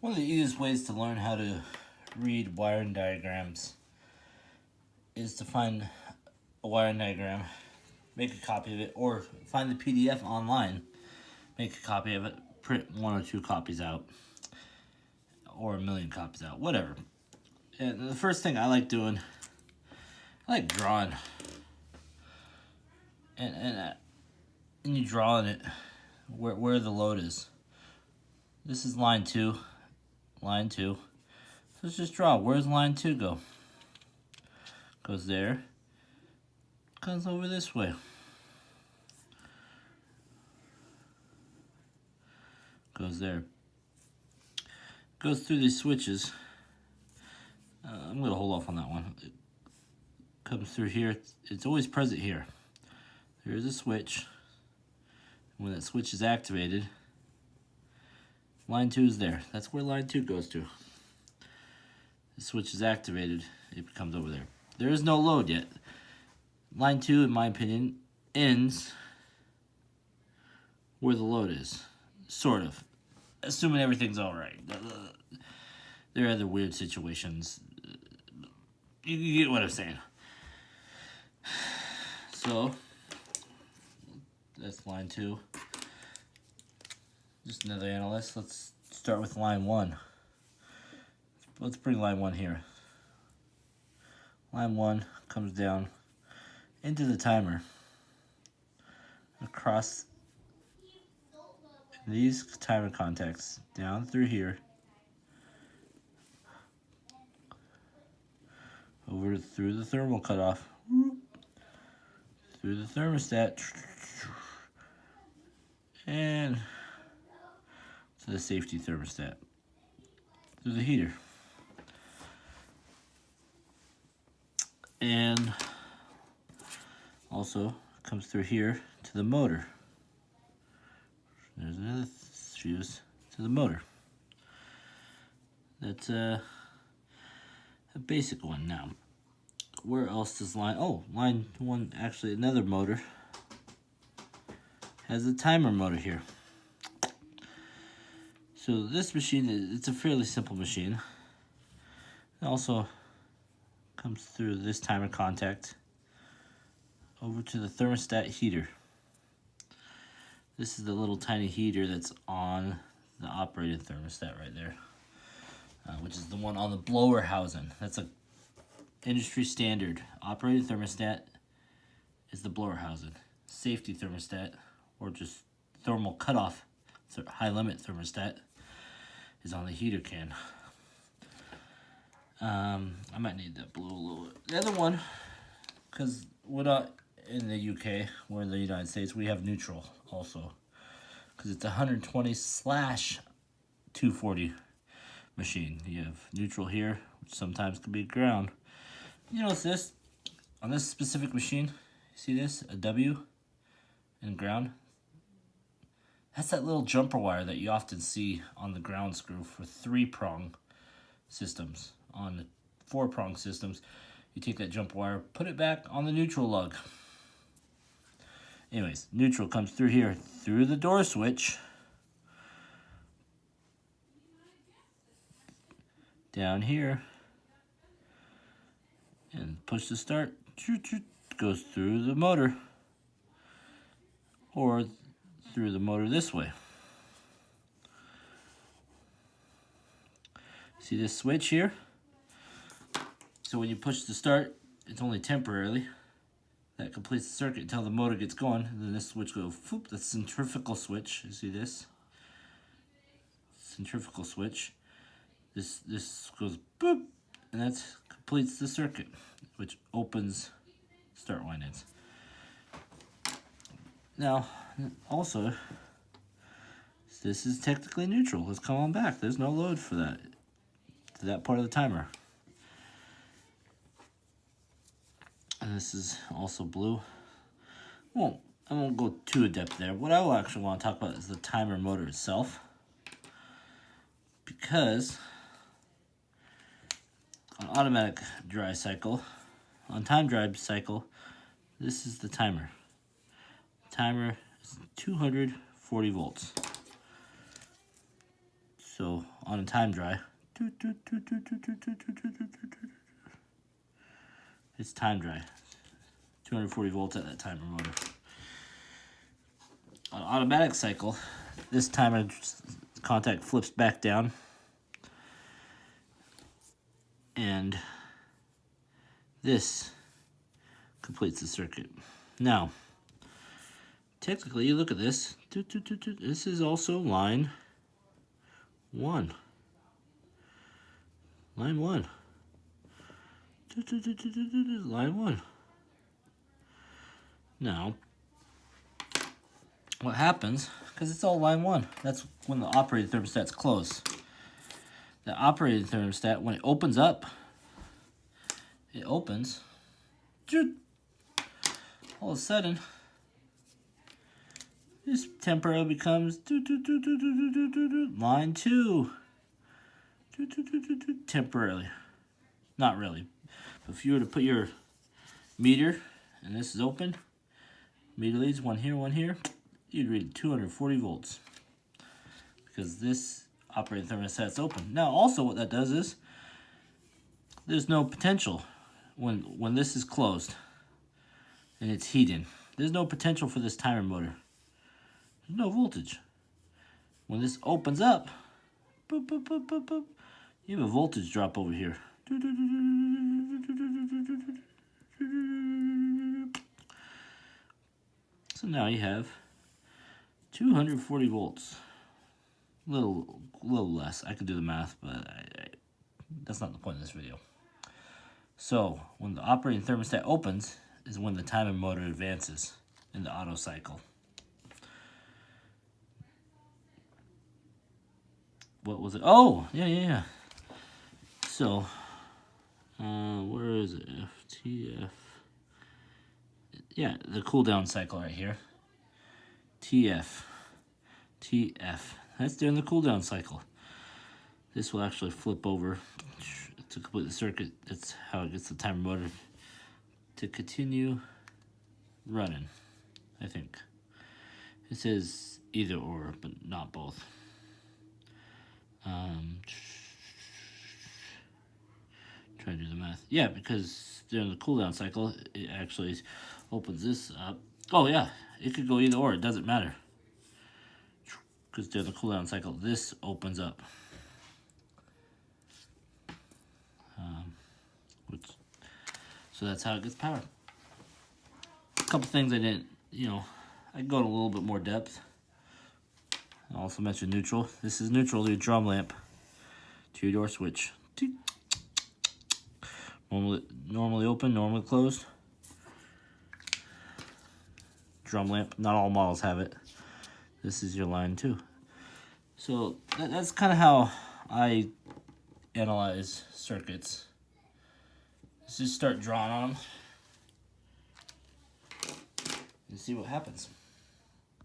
One of the easiest ways to learn how to read wiring diagrams is to find a wiring diagram, make a copy of it, or find the PDF online, make a copy of it, print 1 or 2 copies out, or 1,000,000 copies out, whatever. And the first thing I like doing, I like drawing. And you draw on it where the load is. This is line 2. Line 2. So let's just draw. Where's line 2 go? Goes there. Comes over this way. Goes there. Goes through these switches. I'm going to hold off on that one. It comes through here. It's always present here. There's a switch. When that switch is activated, line 2 is there. That's where line 2 goes to. The switch is activated, it comes over there. There is no load yet. Line 2, in my opinion, ends where the load is. Sort of. Assuming everything's alright. There are other weird situations. You get what I'm saying. So, that's line 2. Just another analyst. Let's start with line 1. Let's bring line 1 here. Line 1 comes down into the timer, across these timer contacts, down through here, over through the thermal cutoff, through the thermostat, and to the safety thermostat, through the heater. And also comes through here to the motor. There's another fuse to the motor. That's a basic one. Now, where else does line... Oh, line 1, actually another motor, has a timer motor here. So this machine, it's a fairly simple machine. It also comes through this timer contact over to the thermostat heater. This is the little tiny heater that's on the operated thermostat right there, which is the one on the blower housing. That's a industry standard. Operated thermostat is the blower housing. Safety thermostat, or just thermal cutoff, so high limit thermostat, is on the heater can. I might need that blue a little bit. The other one, because we're not in the UK, we're in the United States, we have neutral also. Because it's a 120/240 machine. You have neutral here, which sometimes can be ground. You notice this? On this specific machine, you see this? A W in ground. That's that little jumper wire that you often see on the ground screw for 3-prong systems. On the 4-prong systems, you take that jumper wire, put it back on the neutral lug. Anyways, neutral comes through here, through the door switch, down here, and push the start, goes through the motor, or through the motor this way. See this switch here? So when you push the start, it's only temporarily. That completes the circuit until the motor gets going. And then this switch goes, whoop, the centrifugal switch. You see this? Centrifugal switch. This goes boop, and that completes the circuit, which opens start line ends. Now, also, this is technically neutral. Let's come on back. There's no load for that part of the timer. And this is also blue. I won't go too in depth there. What I will actually want to talk about is the timer motor itself. Because on automatic dry cycle, on time dry cycle, this is the timer. Timer is 240 volts. So on a time dry. It's time dry. 240 volts at that timer motor. On automatic cycle, this timer contact flips back down, and this completes the circuit. Now, technically, you look at this. This is also line 1. Line 1. Line 1. Now, what happens, because it's all line 1, that's when the operating thermostat's closed. The operating thermostat, when it opens up, it opens, all of a sudden, this temporarily becomes line 2. Temporarily. Not really. But if you were to put your meter, and this is open, meter leads, one here, you'd read 240 volts. Because this operating thermostat's open. Now, also what that does is, there's no potential when this is closed and it's heating. There's no potential for this timer motor. There's no voltage. When this opens up, boop, boop, boop, boop, boop, you have a voltage drop over here. So now you have 240 volts. A little less. I could do the math, but that's not the point of this video. So when the operating thermostat opens is when the timer motor advances in the auto cycle. What was it? Oh, yeah. So, where is it? FTF. Yeah, the cool down cycle right here. TF. That's during the cool down cycle. This will actually flip over to complete the circuit. That's how it gets the timer motor to continue running, I think. It says either or, but not both. Try to do the math. Yeah, because during the cooldown cycle, it actually opens this up. Oh yeah, it could go either or. It doesn't matter. Because during the cooldown cycle, this opens up. So that's how it gets powered. A couple things I didn't, I can go in a little bit more depth. I also mentioned neutral. This is neutral, your drum lamp. 2-door switch. Normally open, normally closed. Drum lamp. Not all models have it. This is your line 2. So that's kind of how I analyze circuits. Let's just start drawing on them and see what happens.